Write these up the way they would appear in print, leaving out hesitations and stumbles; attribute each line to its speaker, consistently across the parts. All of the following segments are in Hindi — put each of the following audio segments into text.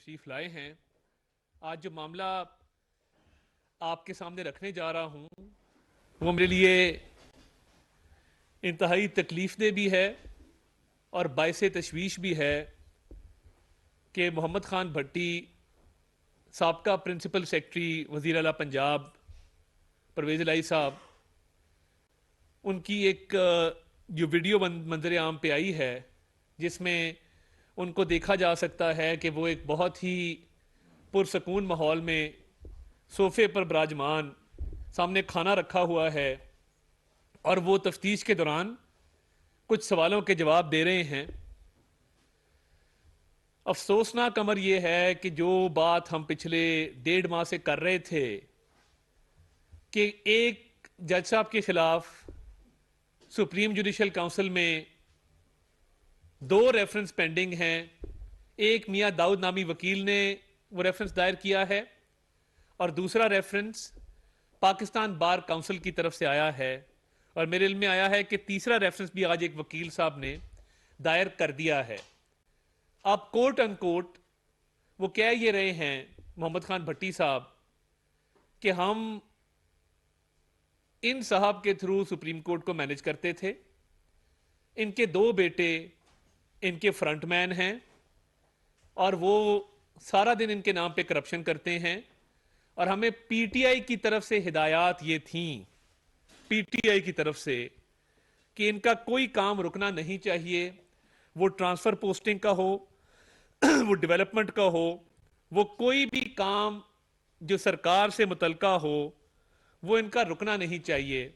Speaker 1: तशरीफ़ लाए हैं। आज जो मामला आपके सामने रखने जा रहा हूँ वो मेरे लिए इंतहाई तकलीफ़देह भी है और बाइस तशवीश भी है कि मोहम्मद ख़ान भट्टी साबका प्रिंसिपल सेक्रेटरी वज़ीर आला पंजाब परवेज़ इलाही साहब, उनकी एक जो वीडियो मंजर आम पे आई है जिसमें उनको देखा जा सकता है कि वो एक बहुत ही पुरसकून माहौल में सोफे पर विराजमान, सामने खाना रखा हुआ है और वो तफ्तीश के दौरान कुछ सवालों के जवाब दे रहे हैं। अफसोसनाक अमर यह है कि जो बात हम पिछले 1.5 माह से कर रहे थे कि एक जज साहब के खिलाफ सुप्रीम जुडिशल काउंसिल में 2 रेफरेंस पेंडिंग हैं। एक मियां दाऊद नामी वकील ने वो रेफरेंस दायर किया है और दूसरा रेफरेंस पाकिस्तान बार काउंसिल की तरफ से आया है और मेरे इल्म में आया है कि तीसरा रेफरेंस भी आज एक वकील साहब ने दायर कर दिया है। अब कोर्ट अनकोर्ट वो कह ये रहे हैं मोहम्मद खान भट्टी साहब कि हम इन साहब के थ्रू सुप्रीम कोर्ट को मैनेज करते थे, इनके 2 बेटे इनके फ्रंटमैन हैं और वो सारा दिन इनके नाम पे करप्शन करते हैं और हमें पीटीआई की तरफ से हिदायत ये थी, पीटीआई की तरफ से, कि इनका कोई काम रुकना नहीं चाहिए, वो ट्रांसफर पोस्टिंग का हो वो डेवलपमेंट का हो, वो कोई भी काम जो सरकार से मुतलका हो वो इनका रुकना नहीं चाहिए।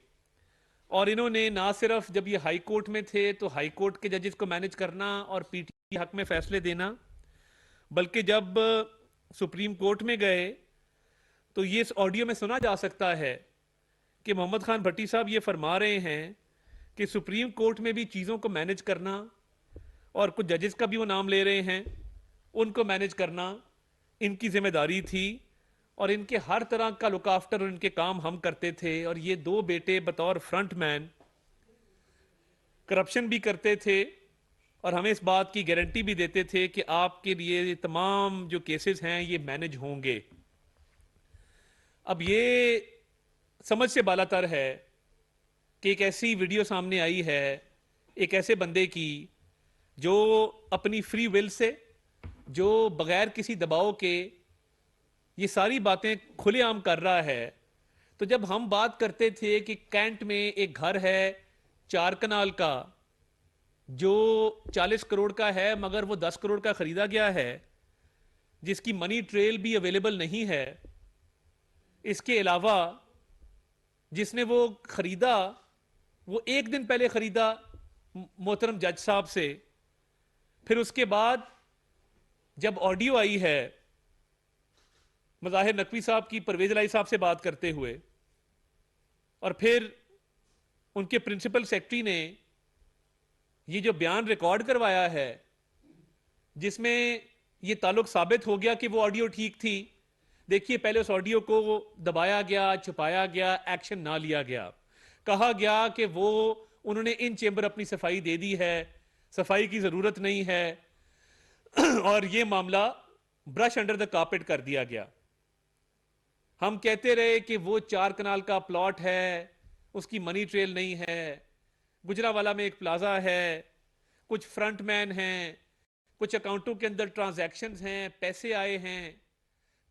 Speaker 1: और इन्होंने ना सिर्फ जब ये हाई कोर्ट में थे तो हाई कोर्ट के जजेस को मैनेज करना और पीटीआई हक में फैसले देना, बल्कि जब सुप्रीम कोर्ट में गए तो ये इस ऑडियो में सुना जा सकता है कि मोहम्मद खान भट्टी साहब ये फरमा रहे हैं कि सुप्रीम कोर्ट में भी चीज़ों को मैनेज करना, और कुछ जजेस का भी वो नाम ले रहे हैं, उनको मैनेज करना इनकी जिम्मेदारी थी और इनके हर तरह का लुक आफ्टर और इनके काम हम करते थे। और ये 2 बेटे बतौर फ्रंटमैन करप्शन भी करते थे और हमें इस बात की गारंटी भी देते थे कि आपके लिए ये तमाम जो केसेस हैं ये मैनेज होंगे। अब ये समझ से बालातर है कि एक ऐसी वीडियो सामने आई है एक ऐसे बंदे की जो अपनी फ्री विल से, जो बगैर किसी दबाव के ये सारी बातें खुलेआम कर रहा है। तो जब हम बात करते थे कि कैंट में एक घर है 4 कनाल का जो 40 करोड़ का है मगर वो 10 करोड़ का खरीदा गया है, जिसकी मनी ट्रेल भी अवेलेबल नहीं है, इसके अलावा जिसने वो खरीदा वो एक दिन पहले खरीदा मोहतरम जज साहब से, फिर उसके बाद जब ऑडियो आई है मज़ाहिर नकवी साहब की परवेज इलाही साहब से बात करते हुए और फिर उनके प्रिंसिपल सेक्रेटरी ने ये जो बयान रिकॉर्ड करवाया है जिसमें ये ताल्लुक साबित हो गया कि वो ऑडियो ठीक थी। देखिए, पहले उस ऑडियो को दबाया गया, छुपाया गया, एक्शन ना लिया गया, कहा गया कि वो उन्होंने इन चेंबर अपनी सफाई दे दी है, सफाई की जरूरत नहीं है और ये मामला ब्रश अंडर द कारपेट कर दिया गया। हम कहते रहे कि वो 4 कनाल का प्लॉट है, उसकी मनी ट्रेल नहीं है, गुजरावाला में एक प्लाजा है, कुछ फ्रंटमैन हैं, कुछ अकाउंटों के अंदर ट्रांजैक्शंस हैं, पैसे आए हैं,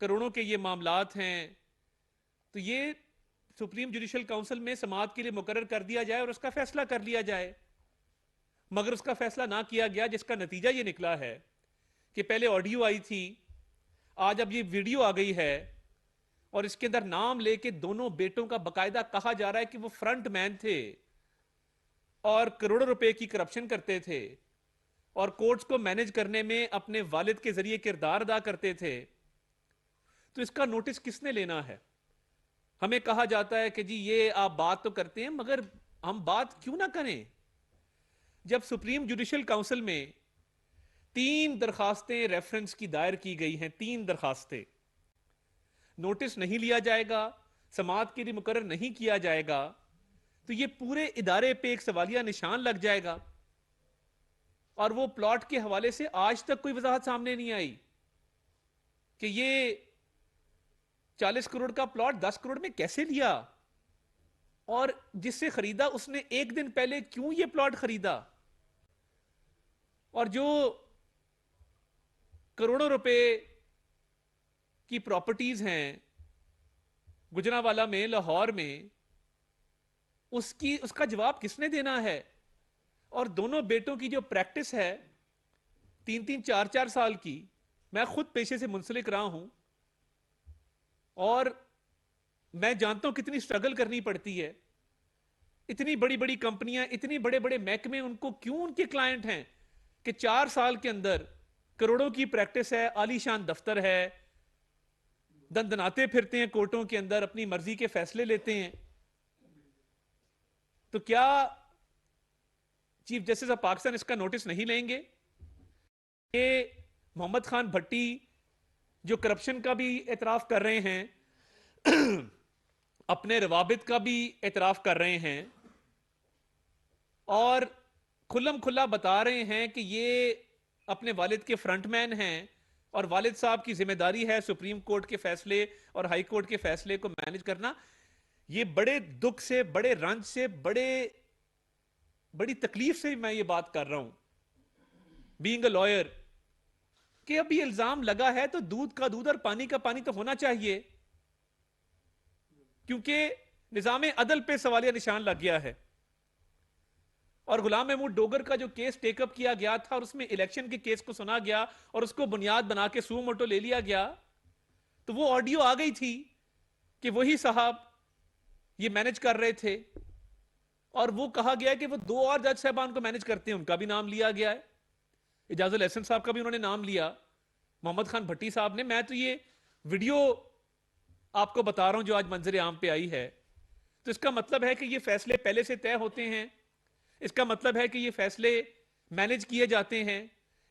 Speaker 1: करोड़ों के ये मामलात हैं। तो ये सुप्रीम जुडिशल काउंसिल में समाअत के लिए मुकर्रर कर दिया जाए और उसका फैसला कर लिया जाए, मगर उसका फैसला ना किया गया, जिसका नतीजा ये निकला है कि पहले ऑडियो आई थी, आज अब ये वीडियो आ गई है और इसके अंदर नाम लेके दोनों बेटों का बकायदा कहा जा रहा है कि वो फ्रंट मैन थे और करोड़ों रुपए की करप्शन करते थे और कोर्ट्स को मैनेज करने में अपने वालिद के जरिए किरदार अदा करते थे। तो इसका नोटिस किसने लेना है? हमें कहा जाता है कि जी ये आप बात तो करते हैं, मगर हम बात क्यों ना करें जब सुप्रीम जुडिशल काउंसिल में 3 दरखास्तें रेफरेंस की दायर की गई हैं, 3 दरखास्तें, नोटिस नहीं लिया जाएगा, समाअत के लिए मुकर्रर नहीं किया जाएगा, तो ये पूरे इदारे पे एक सवालिया निशान लग जाएगा। और वो प्लॉट के हवाले से आज तक कोई वजाहत सामने नहीं आई। कि ये 40 करोड़ का प्लॉट 10 करोड़ में कैसे लिया, और जिससे खरीदा उसने एक दिन पहले क्यों ये प्लॉट खरीदा, और जो करोड़ों रुपए की प्रॉपर्टीज हैं गुजरांवाला में, लाहौर में, उसका जवाब किसने देना है। और दोनों बेटों की जो प्रैक्टिस है 3-3 4-4 साल की, मैं खुद पेशे से मुंसलिक रहा हूं और मैं जानता हूं कितनी स्ट्रगल करनी पड़ती है। इतनी बड़ी बड़ी कंपनियां, इतनी बड़े बड़े महकमे, उनको क्यों उनके क्लाइंट हैं कि 4 साल के अंदर करोड़ों की प्रैक्टिस है, आलीशान दफ्तर है, दंदनाते फिरते हैं कोर्टों के अंदर, अपनी मर्जी के फैसले लेते हैं। तो क्या चीफ जस्टिस ऑफ पाकिस्तान इसका नोटिस नहीं लेंगे कि मोहम्मद खान भट्टी जो करप्शन का भी एतराफ कर रहे हैं, अपने रवाबित का भी एतराफ कर रहे हैं, और खुल्लम खुल्ला बता रहे हैं कि ये अपने वालिद के फ्रंटमैन हैं और वालिद साहब की जिम्मेदारी है सुप्रीम कोर्ट के फैसले और हाई कोर्ट के फैसले को मैनेज करना। ये बड़े दुख से, बड़े रंज से, बड़ी तकलीफ से मैं ये बात कर रहा हूं बीइंग अ लॉयर, कि अभी इल्जाम लगा है तो दूध का दूध और पानी का पानी तो होना चाहिए, क्योंकि निजाम अदल पे सवालिया निशान लग गया है। और गुलाम महमूद डोगर का जो केस टेकअप किया गया था और उसमें इलेक्शन के केस को सुना गया और उसको बुनियाद बना के सू मोटो ले लिया गया, तो वो ऑडियो आ गई थी कि वही साहब ये मैनेज कर रहे थे, और वो कहा गया कि वो 2 और जज साहबान को मैनेज करते हैं, उनका भी नाम लिया गया है, इजाजुल एहसन साहब का भी उन्होंने नाम लिया, मोहम्मद खान भट्टी साहब ने। मैं तो ये वीडियो आपको बता रहा हूं जो आज मंजर आम पे आई है। तो इसका मतलब है कि ये फैसले पहले से तय होते हैं, इसका मतलब है कि ये फैसले मैनेज किए जाते हैं,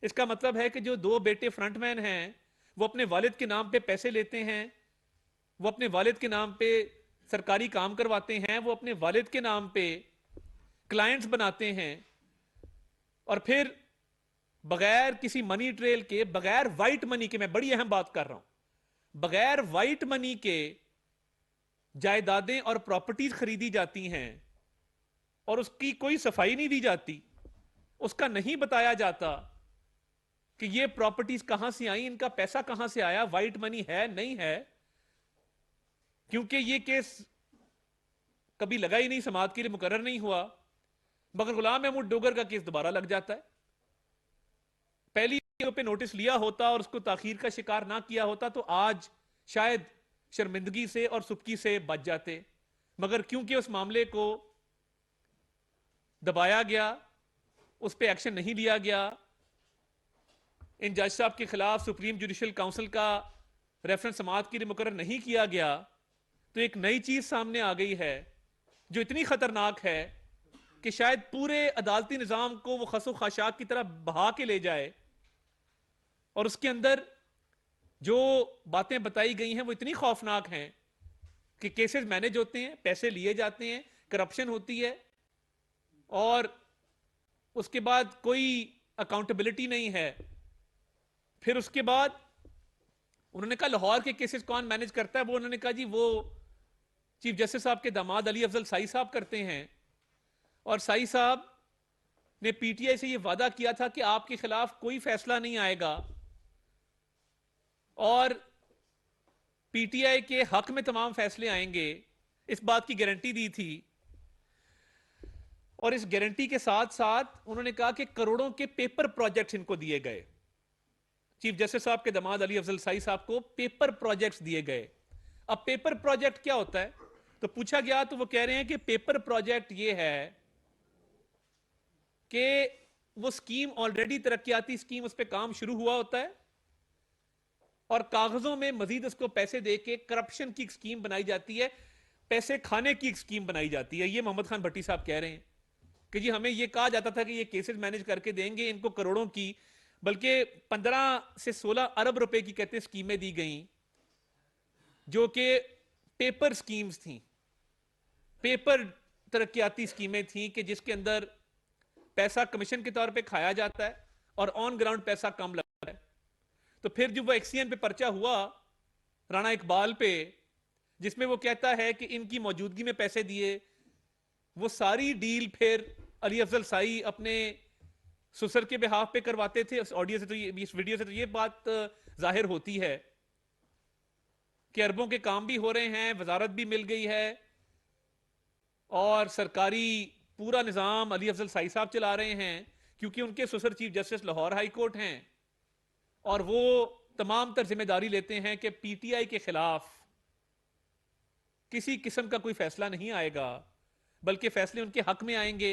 Speaker 1: इसका मतलब है कि जो 2 बेटे फ्रंटमैन हैं वो अपने वालिद के नाम पे पैसे लेते हैं, वो अपने वालिद के नाम पे सरकारी काम करवाते हैं, वो अपने वालिद के नाम पे क्लाइंट्स बनाते हैं, और फिर बगैर किसी मनी ट्रेल के, बगैर वाइट मनी के, मैं बड़ी अहम बात कर रहा हूं, बगैर वाइट मनी के जायदादें और प्रॉपर्टीज खरीदी जाती हैं और उसकी कोई सफाई नहीं दी जाती, उसका नहीं बताया जाता कि ये प्रॉपर्टीज कहां से आई, इनका पैसा कहां से आया, वाइट मनी है नहीं है, क्योंकि ये केस कभी लगा ही नहीं, समाअत के लिए मुकर्रर नहीं हुआ, मगर गुलाम महमूद डोगर का केस दोबारा लग जाता है। पहली पे नोटिस लिया होता और उसको ताखीर का शिकार ना किया होता तो आज शायद शर्मिंदगी से और सुबकी से बच जाते, मगर क्योंकि उस मामले को दबाया गया, उस पर एक्शन नहीं लिया गया, इन जज साहब के खिलाफ सुप्रीम जुडिशियल काउंसिल का रेफरेंस समाअत के लिए मुकर्रर नहीं किया गया, तो एक नई चीज सामने आ गई है जो इतनी खतरनाक है कि शायद पूरे अदालती निजाम को वो खसो खाशाक की तरह बहा के ले जाए। और उसके अंदर जो बातें बताई गई हैं वो इतनी खौफनाक हैं कि केसेस मैनेज होते हैं, पैसे लिए जाते हैं, करप्शन होती है, और उसके बाद कोई अकाउंटेबिलिटी नहीं है। फिर उसके बाद उन्होंने कहा लाहौर के केसेस कौन मैनेज करता है, वो उन्होंने कहा जी वो चीफ जस्टिस साहब के दामाद अली अफजल साई साहब करते हैं, और साई साहब ने पीटीआई से ये वादा किया था कि आपके खिलाफ कोई फैसला नहीं आएगा और पीटीआई के हक में तमाम फैसले आएंगे, इस बात की गारंटी दी थी। और इस गारंटी के साथ साथ उन्होंने कहा कि करोड़ों के पेपर प्रोजेक्ट्स इनको दिए गए, चीफ जस्टिस साहब के दामाद अली अफजल साई साहब को पेपर प्रोजेक्ट्स दिए गए। अब पेपर प्रोजेक्ट क्या होता है तो पूछा गया, तो वो कह रहे हैं कि पेपर प्रोजेक्ट ये है कि वो स्कीम ऑलरेडी तरक्याती स्कीम, उस पर काम शुरू हुआ होता है और कागजों में मजीद उसको पैसे देके करप्शन की एक स्कीम बनाई जाती है, पैसे खाने की एक स्कीम बनाई जाती है। ये मोहम्मद खान भट्टी साहब कह रहे हैं कि जी हमें ये कहा जाता था कि ये केसेस मैनेज करके देंगे इनको करोड़ों की, बल्कि 15 से 16 अरब रुपए की कहते हैं स्कीमें दी गई जो कि पेपर स्कीम्स थी, पेपर तरक्याती स्कीमें थी कि जिसके अंदर पैसा कमीशन के तौर पे खाया जाता है और ऑन ग्राउंड पैसा कम लगता है। तो फिर जो वो एक्सीएन पे पर्चा हुआ राणा इकबाल पे, जिसमें वो कहता है कि इनकी मौजूदगी में पैसे दिए, वो सारी डील फिर अली अफजल साई अपने सुसर के बिहाफ पे करवाते थे। इस ऑडियो से तो इस वीडियो से तो ये बात जाहिर होती है कि अरबों के काम भी हो रहे हैं, वजारत भी मिल गई है, और सरकारी पूरा निजाम अली अफजल साई साहब चला रहे हैं, क्योंकि उनके ससुर chief justice Lahore high court हैं, और वो तमाम तर जिम्मेदारी लेते हैं कि पीटीआई के खिलाफ किसी किस्म का कोई फैसला नहीं आएगा, बल्कि फैसले उनके हक में आएंगे।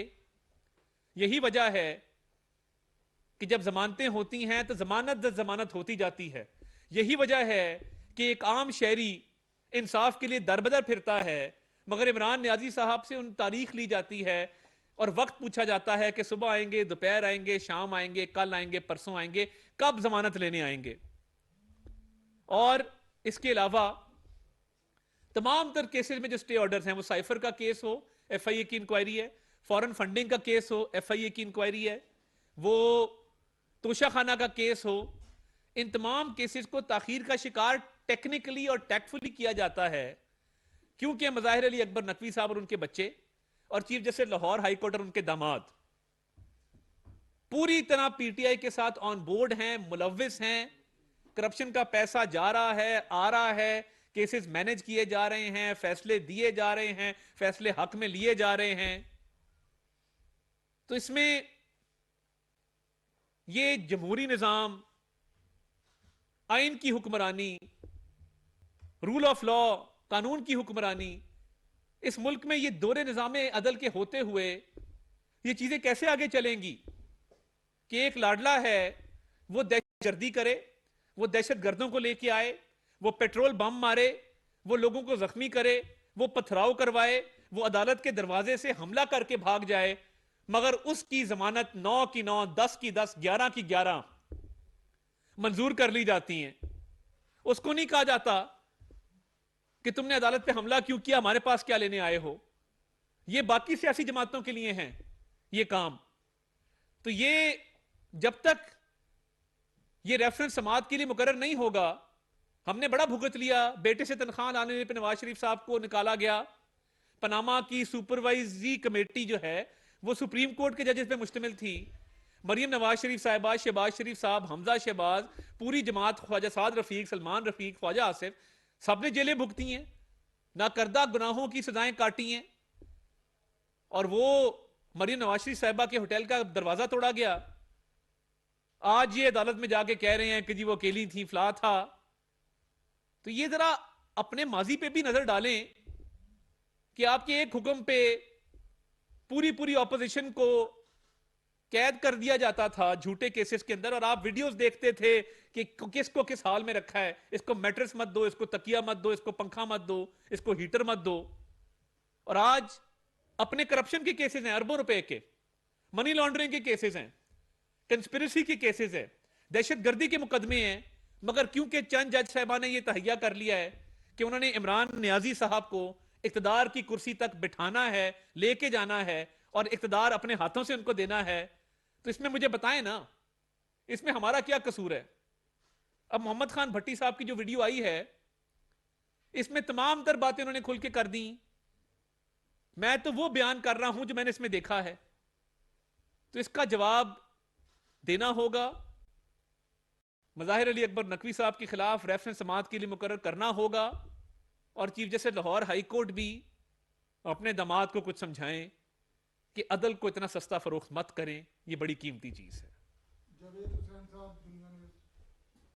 Speaker 1: यही वजह है कि जब जमानतें होती हैं तो जमानत दर जमानत होती जाती है। यही वजह है कि एक आम शहरी इंसाफ के लिए दरबदर फिरता है, मगर इमरान नियाजी साहब से उन तारीख ली जाती है और वक्त पूछा जाता है कि सुबह आएंगे, दोपहर आएंगे, शाम आएंगे, कल आएंगे, परसों आएंगे, कब जमानत लेने आएंगे। और इसके अलावा तमाम तर केसेस में जो स्टे ऑर्डर्स हैं, वो साइफर का केस हो, एफआईए की इंक्वायरी है, फॉरेन फंडिंग का केस हो, एफआईए की इंक्वायरी है, वो तोशाखाना का केस हो, इन तमाम केसेस को ताखीर का शिकार टेक्निकली और टैक्टफुली किया जाता है, क्योंकि मज़ाहिर अली अकबर नकवी साहब और उनके बच्चे और chief justice Lahore high court और उनके दामाद पूरी तरह पीटीआई के साथ ऑन बोर्ड हैं, मुलविस हैं, करप्शन का पैसा जा रहा है, आ रहा है, केसेस मैनेज किए जा रहे हैं, फैसले दिए जा रहे हैं, फैसले हक में लिए जा रहे हैं। तो इसमें ये जमहूरी निजाम, आइन की हुक्मरानी, रूल ऑफ लॉ, कानून की हुक्मरानी, इस मुल्क में ये दोहरे निजाम अदल के होते हुए ये चीजें कैसे आगे चलेंगी कि एक लाडला है वो दहशतगर्दी करे, वो दहशत गर्दों को लेके आए, वो पेट्रोल बम मारे, वो लोगों को जख्मी करे, वो पथराव करवाए, वो अदालत के दरवाजे से हमला करके भाग जाए, मगर उसकी जमानत 9 की 9, 10 की 10, 11 की 11 मंजूर कर ली जाती हैं। उसको नहीं कहा जाता कि तुमने अदालत पे हमला क्यों किया, हमारे पास क्या लेने आए हो। ये बाकी सियासी जमातों के लिए हैं ये काम। तो ये जब तक ये रेफरेंस समात के लिए मुकर्रर नहीं होगा, हमने बड़ा भुगत लिया, बेटे से तनख्वाह लाने पे नवाज शरीफ साहब को निकाला गया, पनामा की सुपरवाइजरी कमेटी जो है वो सुप्रीम कोर्ट के जजेस पे मुश्तमिल थी, मरियम नवाज शरीफ साहिबा, शहबाज शरीफ साहब, हमजा शहबाज, पूरी जमात, ख्वाजा साद रफीक, सलमान रफीक, ख्वाजा आसिफ, सबने जेलें भुगती हैं, नाकर्दा गुनाहों की सजाएं काटी हैं, और वो मरियम नवाज शरीफ साहिबा के होटल का दरवाजा तोड़ा गया। आज ये अदालत में जाके कह रहे हैं कि जी वो अकेली थी, फला था। तो ये जरा अपने माजी पे भी नजर डालें कि आपके एक हुक्म पे पूरी पूरी ऑपोजिशन को कैद कर दिया जाता था झूठे केसेस के अंदर, और आप वीडियोस देखते थे कि किसको किस हाल में रखा है, इसको मैट्रेस मत दो, इसको तकिया मत दो, इसको पंखा मत दो, इसको हीटर मत दो। और आज अपने करप्शन के केसेस हैं, अरबों रुपए के, मनी लॉन्ड्रिंग के केसेस हैं, कंस्पिरेसी के केसेस है, दहशतगर्दी के मुकदमे हैं, मगर क्योंकि चंद जज साहबान ने यह तहैया कर लिया है कि उन्होंने इमरान नियाजी साहब को इक्तदार की कुर्सी तक बिठाना है, लेके जाना है, और इक्तदार अपने हाथों से उनको देना है, तो इसमें मुझे बताएं ना, इसमें हमारा क्या कसूर है। अब मोहम्मद खान भट्टी साहब की जो वीडियो आई है, इसमें तमाम तर बातें उन्होंने खुल के कर दी। मैं तो वो बयान कर रहा हूं जो मैंने इसमें देखा है, तो इसका जवाब देना होगा। मज़ाहिर अली अकबर नकवी साहब के खिलाफ रेफरेंस समात के लिए मुकर्रर करना होगा, और chief justice Lahore high court भी अपने दामाद को कुछ समझाएं कि अदल को इतना सस्ता फरोख्त मत करें, ये बड़ी कीमती चीज है।
Speaker 2: जावेद हुसैन साहब दुनिया न्यूज़